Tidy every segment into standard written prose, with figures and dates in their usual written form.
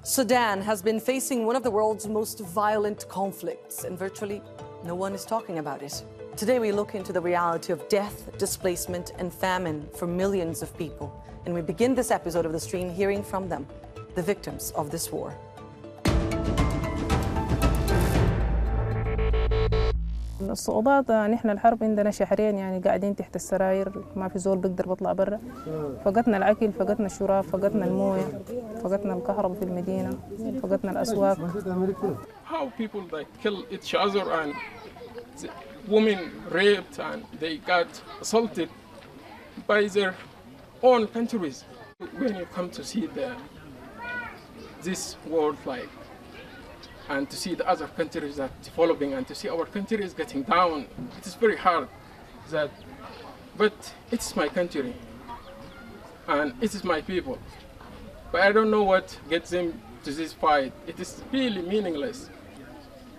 Sudan has been facing one of the world's most violent conflicts, and virtually no one is talking about it. Today we look into the reality of death, displacement, and famine for millions of people. And we begin this episode of The Stream hearing from them, the victims of this war. الصعوبات نحن الحرب عندنا شهرين يعني قاعدين تحت السراير ما في زول بيقدر بيطلع برا فقدنا الأكل فقدنا الشراب فقدنا المويه فقدنا الكهرباء في المدينة فقدنا الأسواق. How people like kill each other and women raped and they got assaulted by their own countries. When you come to see this world like and to see the other countries that developing and to see our country is getting down, it is very hard. But it's my country and it is my people. But I don't know what gets them to this fight. It is really meaningless.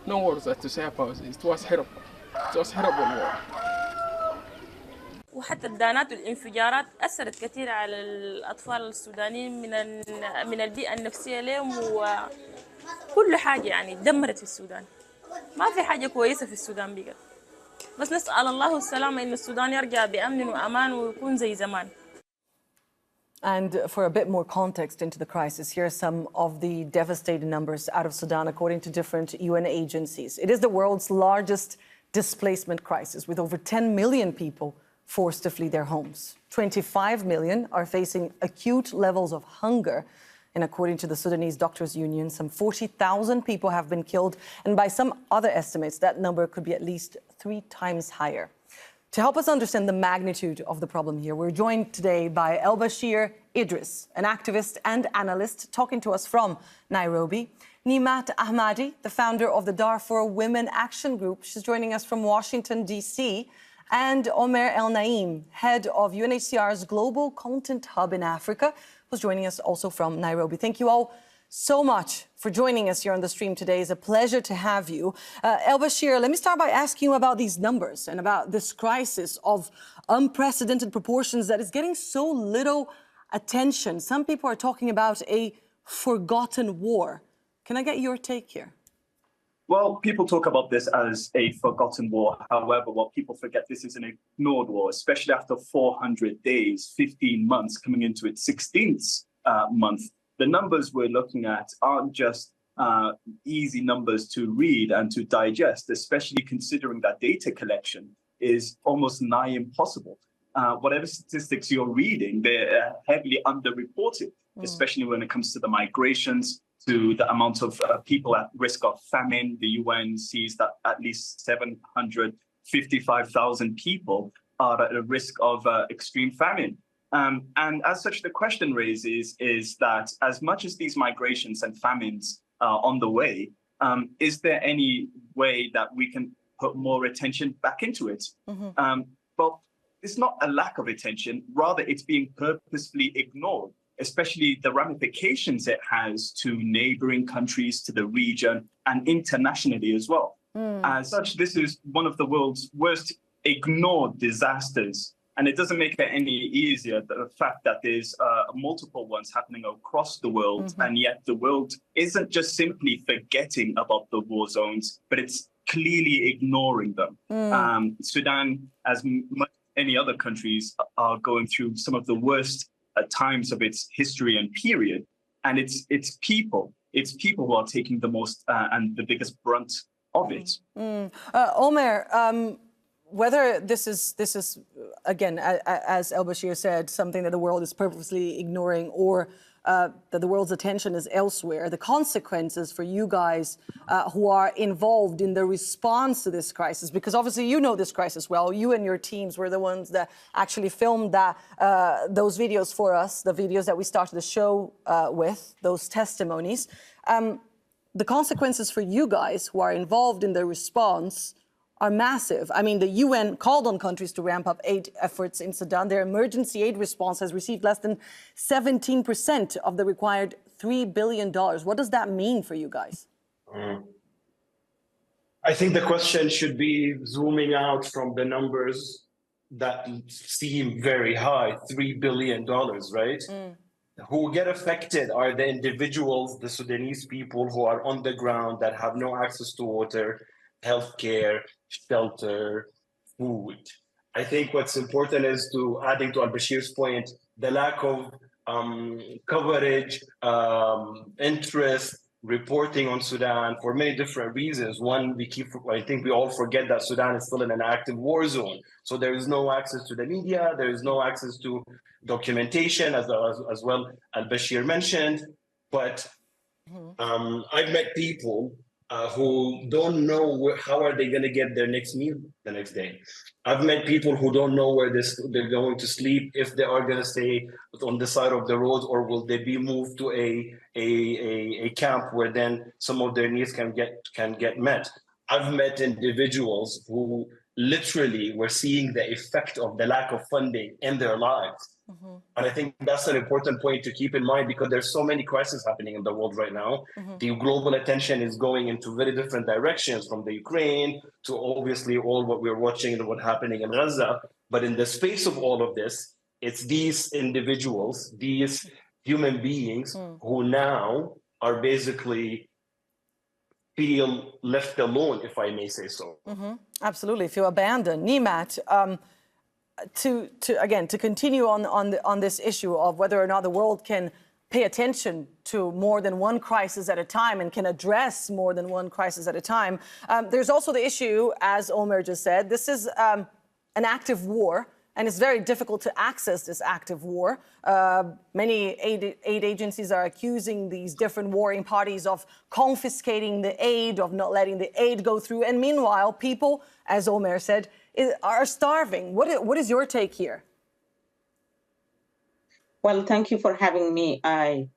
No words to say about it. It was horrible. It was horrible war. وحتى الدانات والانفجارات أثرت كثير على الأطفال السودانيين من البيئة النفسية لهم وكل حاجة يعني دمرت في السودان. ما في حاجة كويسة في السودان بقت. بس نسأل الله السلامة إن السودان يرجع بأمن وأمان ويكون زي زمان. And for a bit more context into the crisis, here are some of the devastating numbers out of Sudan according to different UN agencies. It is the world's largest displacement crisis, with over 10 million people forced to flee their homes. 25 million are facing acute levels of hunger. And according to the Sudanese Doctors Union, some 40,000 people have been killed. And by some other estimates, that number could be at least 3 times higher. To help us understand the magnitude of the problem here, we're joined today by Elbashir Idris, an activist and analyst, talking to us from Nairobi. Niemat Ahmadi, the founder of the Darfur Women Action Group. She's joining us from Washington, D.C. And Omer Elnaiem, head of UNHCR's Global Content Hub in Africa, who's joining us also from Nairobi. Thank you all so much for joining us here on the stream today. It's a pleasure to have you. Elbashir, let me start by asking you about these numbers and about this crisis of unprecedented proportions that is getting so little attention. Some people are talking about a forgotten war. Can I get your take here? Well, people talk about this as a forgotten war. However, what people forget, this is an ignored war, especially after 400 days, 15 months, coming into its 16th month. The numbers we're looking at aren't just easy numbers to read and to digest, especially considering that data collection is almost nigh impossible. Whatever statistics you're reading, they're heavily underreported, especially when it comes to the migrations, to the amount of people at risk of famine. The UN sees that at least 755,000 people are at a risk of extreme famine. And as such, the question raises is that as much as these migrations and famines are on the way, is there any way that we can put more attention back into it? But it's not a lack of attention, rather it's being purposefully ignored, especially the ramifications it has to neighboring countries, to the region, and internationally as well. As such, this is one of the world's worst ignored disasters. And it doesn't make it any easier, the fact that there's multiple ones happening across the world, and yet the world isn't just simply forgetting about the war zones, but it's clearly ignoring them. Sudan, as much as any other countries, are going through some of the worst times of its history and period, and it's people who are taking the most and the biggest brunt of it. Omer, whether this is again, as Elbashir said, something that the world is purposely ignoring, or that the world's attention is elsewhere, the consequences for you guys who are involved in the response to this crisis, because obviously you know this crisis well, you and your teams were the ones that actually filmed those videos for us, the videos that we started the show with, those testimonies. The consequences for you guys who are involved in the response are massive. I mean, the UN called on countries to ramp up aid efforts in Sudan. Their emergency aid response has received less than 17% of the required $3 billion. What does that mean for you guys? I think the question should be zooming out from the numbers that seem very high, $3 billion, right? who get affected are the individuals, the Sudanese people who are on the ground that have no access to water, healthcare, shelter, food. I think what's important is to, adding to Elbashir's point, the lack of coverage, interest, reporting on Sudan for many different reasons. One, I think we all forget that Sudan is still in an active war zone. So there is no access to the media, there is no access to documentation, as well Elbashir mentioned. But I've met people who don't know how are they going to get their next meal the next day. I've met people who don't know where they're going to sleep, if they are going to stay on the side of the road, or will they be moved to a camp where then some of their needs can get met. I've met individuals who literally were seeing the effect of the lack of funding in their lives. And I think that's an important point to keep in mind, because there's so many crises happening in the world right now. The global attention is going into very different directions, from the Ukraine to obviously all what we're watching and what's happening in Gaza. But in the space of all of this, it's these individuals, these human beings who now are basically feel left alone, if I may say so. Absolutely, feel abandoned. Niemat, to continue on this issue of whether or not the world can pay attention to more than one crisis at a time and can address more than one crisis at a time. There's also the issue, as Omer just said, this is an active war, and it's very difficult to access this active war. Many aid agencies are accusing these different warring parties of confiscating the aid, of not letting the aid go through. And meanwhile, people, as Omer said, are starving. What is your take here? Well, thank you for having me. I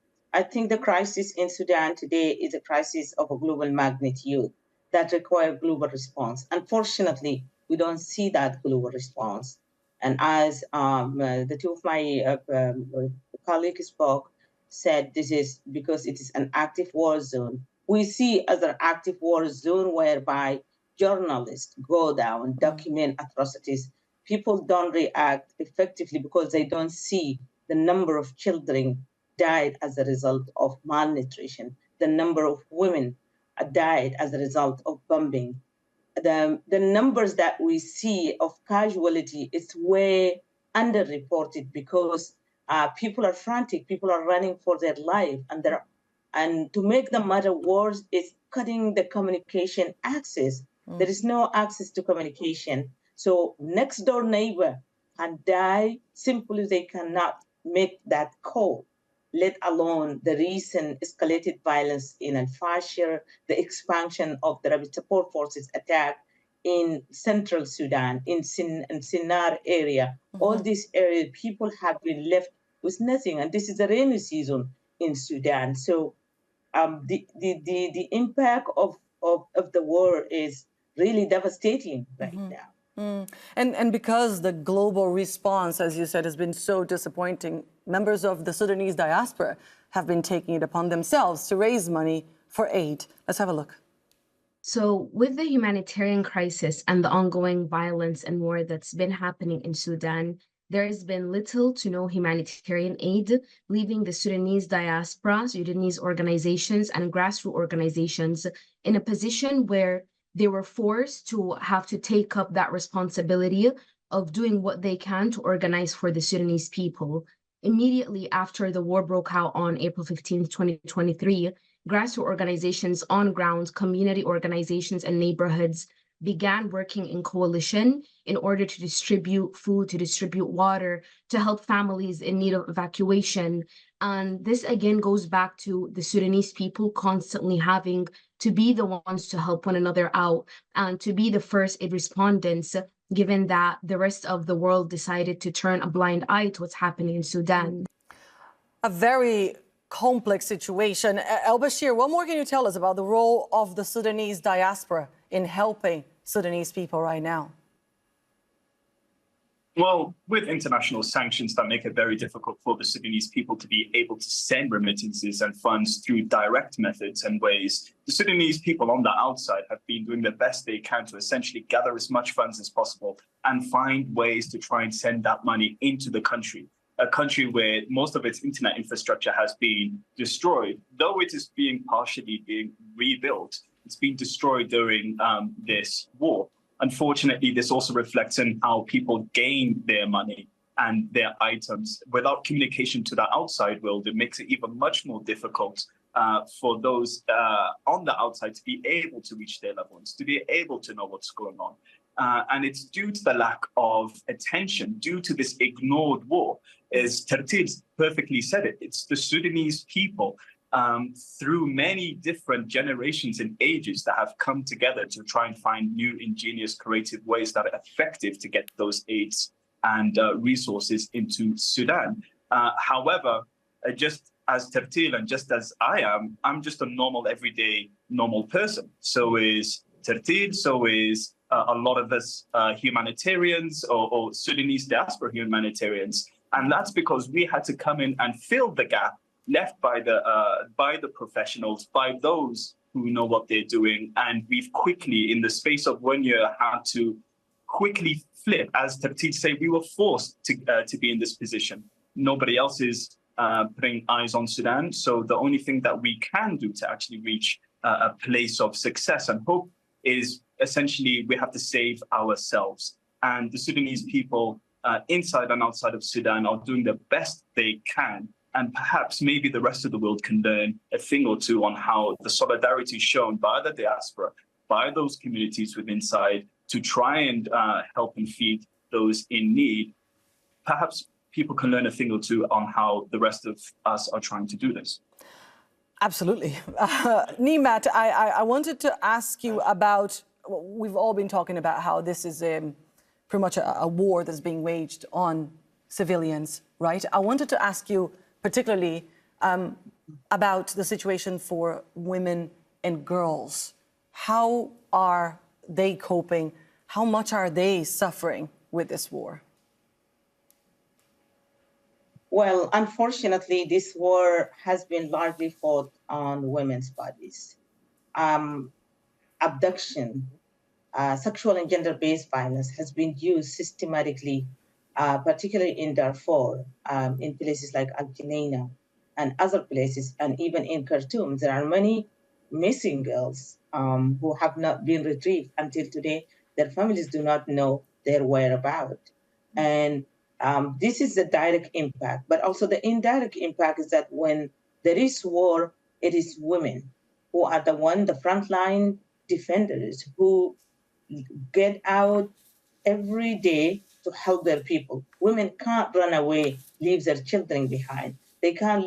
think the crisis in Sudan today is a crisis of a global magnitude that requires global response. Unfortunately, we don't see that global response. And as the two of my colleagues said, this is because it is an active war zone. We see as an active war zone whereby journalists go down, document atrocities. People don't react effectively because they don't see the number of children died as a result of malnutrition, the number of women died as a result of bombing. The numbers that we see of casualty is way underreported because people are frantic, people are running for their life, and to make the matter worse is cutting the communication access. There is no access to communication. So next door neighbor can die simply they cannot make that call, let alone the recent escalated violence in Elbashir, the expansion of the rapid support forces attack in central Sudan, in Sinnar area. All these areas, people have been left with nothing, and this is the rainy season in Sudan. So the impact of the war is really devastating right now. And because the global response, as you said, has been so disappointing, members of the Sudanese diaspora have been taking it upon themselves to raise money for aid. Let's have a look. So with the humanitarian crisis and the ongoing violence and war that's been happening in Sudan, there has been little to no humanitarian aid, leaving the Sudanese diaspora, Sudanese organizations and grassroots organizations in a position where they were forced to have to take up that responsibility of doing what they can to organize for the Sudanese people. Immediately after the war broke out on April 15, 2023, grassroots organizations on ground, community organizations and neighborhoods began working in coalition in order to distribute food, to distribute water, to help families in need of evacuation. And this again goes back to the Sudanese people constantly having to be the ones to help one another out and to be the first aid respondents, given that the rest of the world decided to turn a blind eye to what's happening in Sudan. A very complex situation. Elbashir, what more can you tell us about the role of the Sudanese diaspora in helping Sudanese people right now? Well, with international sanctions that make it very difficult for the Sudanese people to be able to send remittances and funds through direct methods and ways, the Sudanese people on the outside have been doing the best they can to essentially gather as much funds as possible and find ways to try and send that money into the country. a country where most of its internet infrastructure has been destroyed, though it is partially being rebuilt. It's been destroyed during this war. Unfortunately, this also reflects on how people gain their money and their items. Without communication to the outside world, it makes it even much more difficult for those on the outside to be able to reach their loved ones, to be able to know what's going on. And it's due to the lack of attention, due to this ignored war. As Tertil perfectly said it, it's the Sudanese people through many different generations and ages that have come together to try and find new, ingenious, creative ways that are effective to get those aids and resources into Sudan. However, just as Tertil and just as I am, I'm just a normal, everyday, normal person. So is Tertil, so is a lot of us humanitarians or Sudanese diaspora humanitarians. And that's because we had to come in and fill the gap left by the professionals, by those who know what they're doing. And we've quickly, in the space of 1 year, had to quickly flip. As Tertil say, we were forced to be in this position. Nobody else is putting eyes on Sudan. So the only thing that we can do to actually reach a place of success and hope is essentially we have to save ourselves. And the Sudanese people inside and outside of Sudan are doing the best they can. And perhaps maybe the rest of the world can learn a thing or two on how the solidarity shown by the diaspora, by those communities within inside to try and help and feed those in need. Perhaps people can learn a thing or two on how the rest of us are trying to do this. Absolutely. Niemat, I wanted to ask you about, we've all been talking about how this is pretty much a war that's being waged on civilians, right? I wanted to ask you particularly about the situation for women and girls. How are they coping? How much are they suffering with this war? Well, unfortunately, this war has been largely fought on women's bodies. Abduction, sexual and gender-based violence has been used systematically, particularly in Darfur, in places like Al-Junaina and other places, and even in Khartoum. There are many missing girls who have not been retrieved until today. Their families do not know their whereabouts. And this is the direct impact, but also the indirect impact is that when there is war, it is women who are the frontline defenders who get out every day to help their people. Women can't run away, leave their children behind. They can't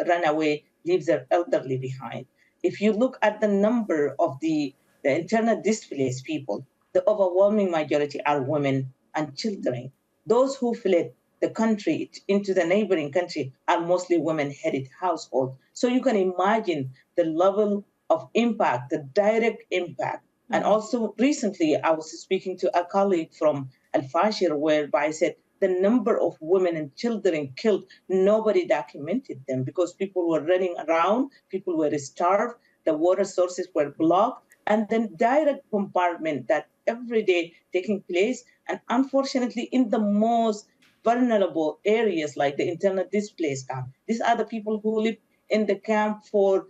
run away, leave their elderly behind. If you look at the number of the internally displaced people, the overwhelming majority are women and children. Those who fled the country into the neighboring country are mostly women-headed households. So you can imagine the level of impact, the direct impact. Mm-hmm. And also recently, I was speaking to a colleague from Elbashir, whereby I said the number of women and children killed, nobody documented them because people were running around, people were starved, the water sources were blocked, and then direct bombardment that every day taking place. And unfortunately, in the most vulnerable areas like the internally displaced camp, these are the people who live in the camp for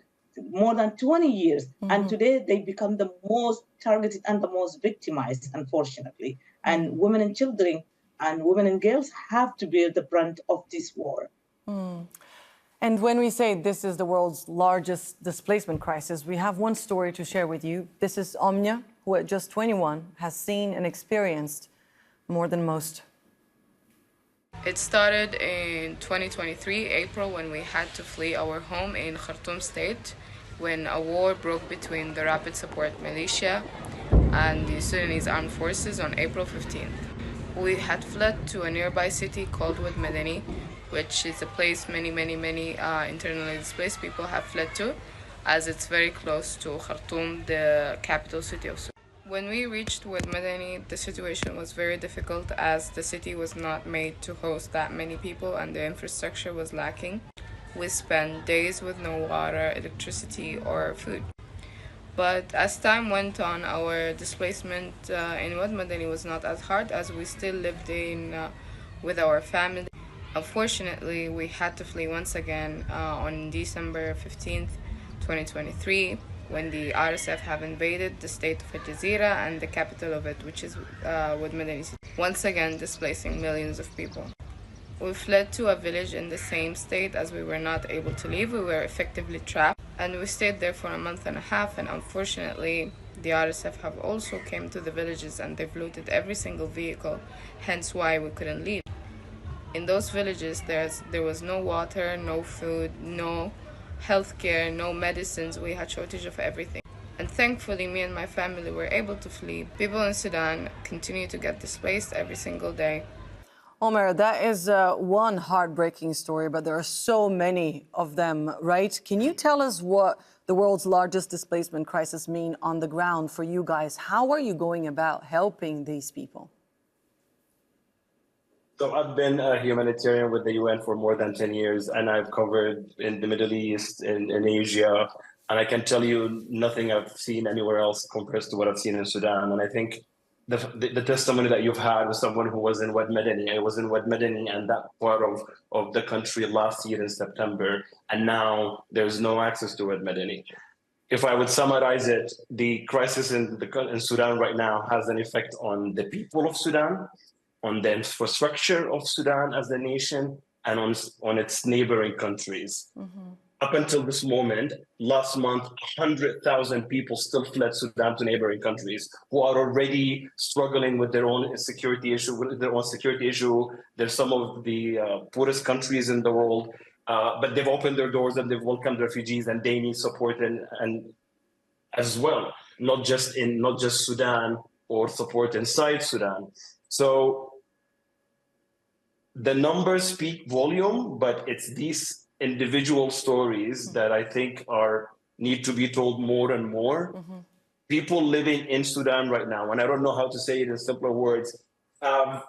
more than 20 years. Mm-hmm. And today they become the most targeted and the most victimized, unfortunately. And women and children and women and girls have to bear the brunt of this war. Mm. And when we say this is the world's largest displacement crisis, we have one story to share with you. This is Omnia, who at just 21 has seen and experienced more than most. It started in 2023, April, when we had to flee our home in Khartoum state, when a war broke between the Rapid Support Militia and the Sudanese Armed Forces on April 15th. We had fled to a nearby city called Madani, which is a place many internally displaced people have fled to, as it's very close to Khartoum, the capital city of Sudan. When we reached Madani, the situation was very difficult as the city was not made to host that many people and the infrastructure was lacking. We spent days with no water, electricity, or food. But as time went on, our displacement in Madani was not as hard as we still lived in with our family. Unfortunately, we had to flee once again on December 15th, 2023, when the RSF have invaded the state of Jazeera and the capital of it, which is Anelise, once again displacing millions of people. We fled to a village in the same state as we were not able to leave. We were effectively trapped, and we stayed there for a month and a half, and unfortunately, the RSF have also came to the villages and they've looted every single vehicle, hence why we couldn't leave. In those villages, there was no water, no food, no healthcare, no medicines. We had shortage of everything. And thankfully, me and my family were able to flee. People in Sudan continue to get displaced every single day. Omer, that is one heartbreaking story, but there are so many of them, right? Can you tell us what the world's largest displacement crisis mean on the ground for you guys? How are you going about helping these people? So I've been a humanitarian with the UN for more than 10 years, and I've covered in the Middle East, in Asia, and I can tell you nothing I've seen anywhere else compares to what I've seen in Sudan. And I think the testimony that you've had was someone who was in Wad Medani. I was in Wad Medani and that part of the country last year in September, and now there's no access to Wad Medani. If I would summarize it, the crisis in Sudan right now has an effect on the people of Sudan, on the infrastructure of Sudan as a nation, and on its neighboring countries. Mm-hmm. Up until this moment, last month, 100,000 people still fled Sudan to neighboring countries who are already struggling with their own security issue. They're some of the poorest countries in the world, but they've opened their doors and they've welcomed refugees, and they need support and as well, not just Sudan or support inside Sudan. So the numbers speak volume, but it's these individual stories that I think need to be told more and more. Mm-hmm. People living in Sudan right now, and I don't know how to say it in simpler words, have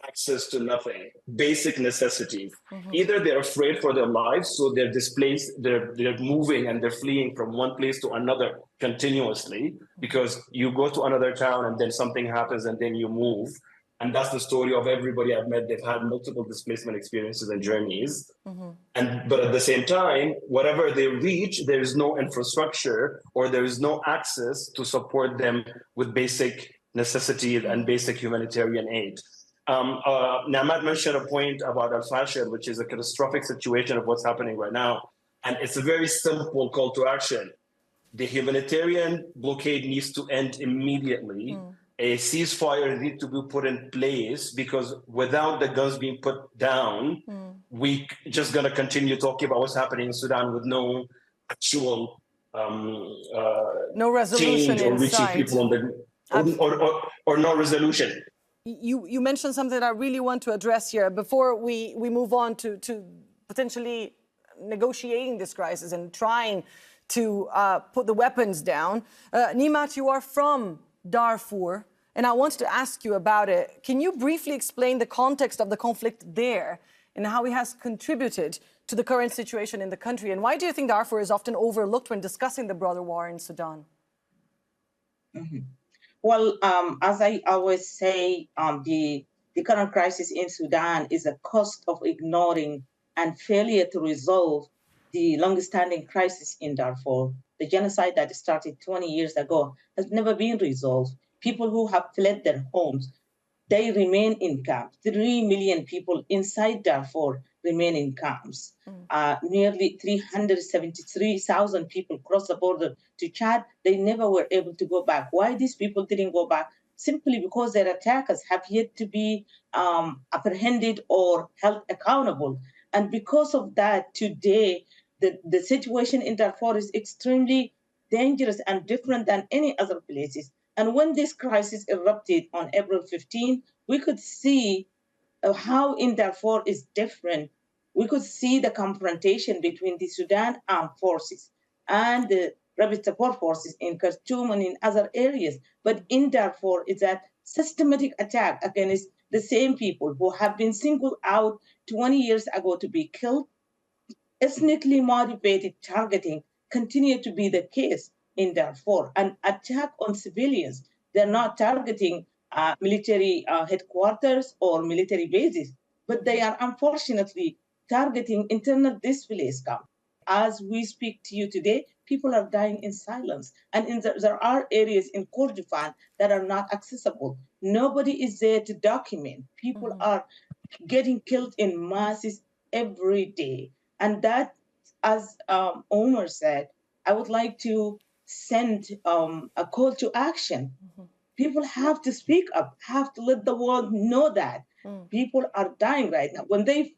access to nothing, basic necessities. Mm-hmm. Either they're afraid for their lives, so they're displaced, they're moving and they're fleeing from one place to another continuously, because you go to another town and then something happens and then you move. And that's the story of everybody I've met. They've had multiple displacement experiences and journeys. Mm-hmm. But at the same time, whatever they reach, there is no infrastructure or there is no access to support them with basic necessities and basic humanitarian aid. Niemat mentioned a point about Al-Fashir, which is a catastrophic situation of what's happening right now. And it's a very simple call to action. The humanitarian blockade needs to end immediately. A ceasefire needs to be put in place, because without the guns being put down, we just going to continue talking about what's happening in Sudan with no actual no resolution change or reaching people on the or no resolution. You mentioned something that I really want to address here before we move on to potentially negotiating this crisis and trying to put the weapons down. Niemat, you are from Darfur, and I wanted to ask you about it. Can you briefly explain the context of the conflict there and how it has contributed to the current situation in the country? And why do you think Darfur is often overlooked when discussing the broader war in Sudan? Mm-hmm. Well, as I always say, the current crisis in Sudan is a cost of ignoring and failure to resolve the long-standing crisis in Darfur. The genocide that started 20 years ago has never been resolved. People who have fled their homes, they remain in camps. 3 million people inside Darfur remain in camps. Nearly 373,000 people crossed the border to Chad. They never were able to go back. Why these people didn't go back? Simply because their attackers have yet to be apprehended or held accountable. And because of that, today, the situation in Darfur is extremely dangerous and different than any other places. And when this crisis erupted on April 15, we could see how in Darfur is different. We could see the confrontation between the Sudan armed forces and the rapid support forces in Khartoum and in other areas. But in Darfur, it's a systematic attack against the same people who have been singled out 20 years ago to be killed. Ethnically motivated targeting continue to be the case in Darfur. An attack on civilians. They're not targeting military headquarters or military bases. but they are unfortunately targeting internal displaced camps. As we speak to you today, people are dying in silence. And there are areas in Kordofan that are not accessible. Nobody is there to document. People are getting killed in masses every day. And that, as Omer said, I would like to send a call to action. People have to speak up, have to let the world know that people are dying right now. When they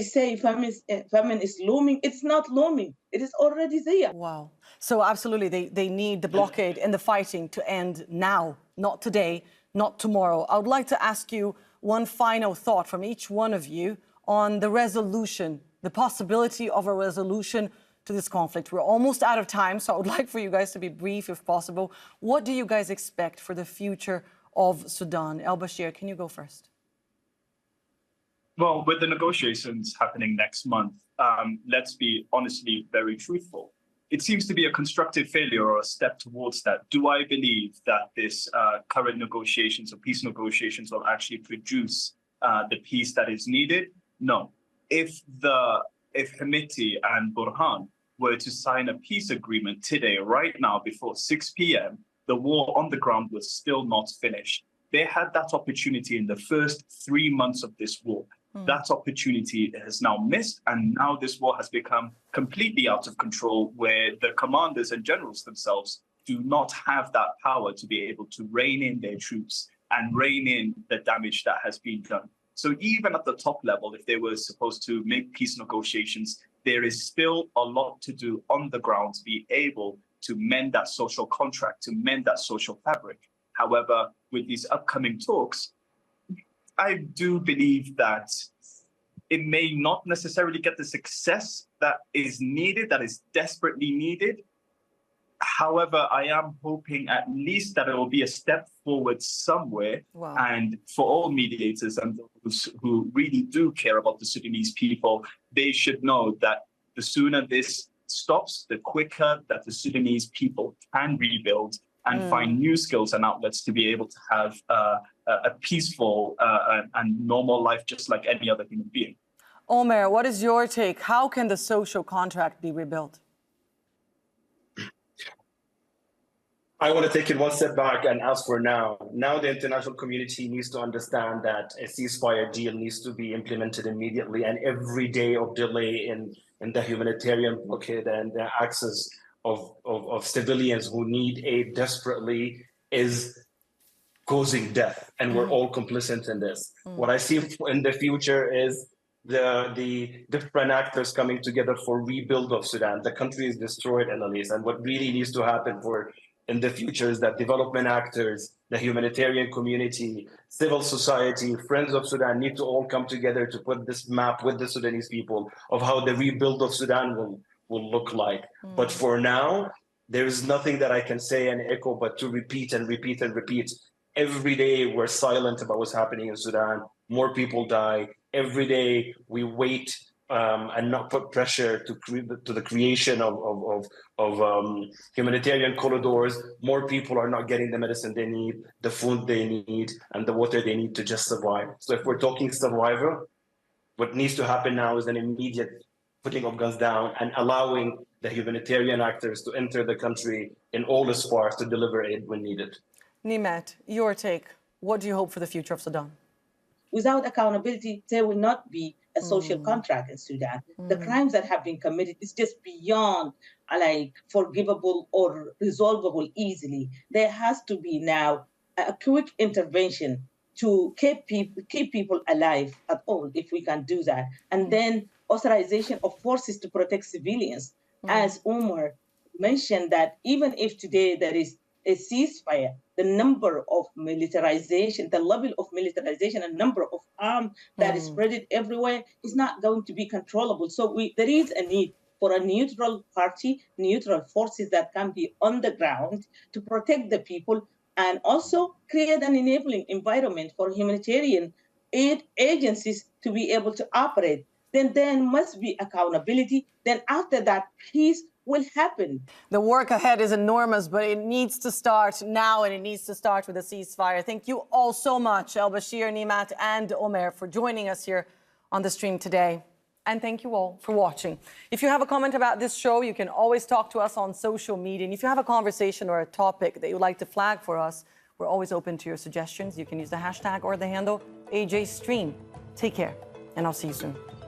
say famine is looming, it's not looming. It is already there. Wow. So absolutely, they need the blockade and the fighting to end now, not today, not tomorrow. I would like to ask you one final thought from each one of you on the resolution, the possibility of a resolution to this conflict. We're almost out of time, so I would like for you guys to be brief if possible. What do you guys expect for the future of Sudan? Elbashir, can you go first? Well, with the negotiations happening next month, let's be honestly very truthful. It seems to be a constructive failure or a step towards that. Do I believe that this current negotiations or peace negotiations will actually produce the peace that is needed? No. If Hemeti and Burhan were to sign a peace agreement today, right now, before 6 p.m., the war on the ground was still not finished. They had that opportunity in the first 3 months of this war. That opportunity has now missed, and now this war has become completely out of control, where the commanders and generals themselves do not have that power to be able to rein in their troops and rein in the damage that has been done. So even at the top level, if they were supposed to make peace negotiations, there is still a lot to do on the ground to be able to mend that social contract, to mend that social fabric. However, with these upcoming talks, I do believe that it may not necessarily get the success that is needed, that is desperately needed. However, I am hoping at least that it will be a step forward somewhere. Wow. And for all mediators and those who really do care about the Sudanese people, they should know that the sooner this stops, the quicker that the Sudanese people can rebuild and find new skills and outlets to be able to have a peaceful and normal life just like any other human being. Omer, what is your take? How can the social contract be rebuilt? I want to take it one step back and ask for now. Now the international community needs to understand that a ceasefire deal needs to be implemented immediately, and every day of delay in the humanitarian blockade and the access of civilians who need aid desperately is causing death, and we're all complicit in this. What I see in the future is the different actors coming together for rebuild of Sudan. The country is destroyed, Anelise, and what really needs to happen in the future is that development actors, the humanitarian community, civil society, friends of Sudan need to all come together to put this map with the Sudanese people of how the rebuild of Sudan will look like. But for now, there is nothing that I can say and echo but to repeat and repeat and repeat. Every day we're silent about what's happening in Sudan. More people die. Every day we wait and not put pressure to the creation of humanitarian corridors. More people are not getting the medicine they need, the food they need, and the water they need to just survive. So if we're talking survival, what needs to happen now is an immediate putting of guns down and allowing the humanitarian actors to enter the country in all its parts to deliver aid when needed. Niemat, your take. What do you hope for the future of Sudan? Without accountability, there will not be a social contract in Sudan. The crimes that have been committed is just beyond forgivable or resolvable easily. There has to be now a quick intervention to keep people alive at all, if we can do that. And then authorization of forces to protect civilians. As Omer mentioned, that even if today there is a ceasefire, the number of militarization, the level of militarization and number of arms that is spread everywhere is not going to be controllable. So there is a need for a neutral party, neutral forces that can be on the ground to protect the people and also create an enabling environment for humanitarian aid agencies to be able to operate. Then there must be accountability. Then after that, peace will happen. The work ahead is enormous, but it needs to start now, and it needs to start with a ceasefire. Thank you all so much, Elbashir, Niemat, and Omer, for joining us here on the stream today. And thank you all for watching. If you have a comment about this show, you can always talk to us on social media. And if you have a conversation or a topic that you'd like to flag for us, we're always open to your suggestions. You can use the hashtag or the handle AJStream. Take care, and I'll see you soon.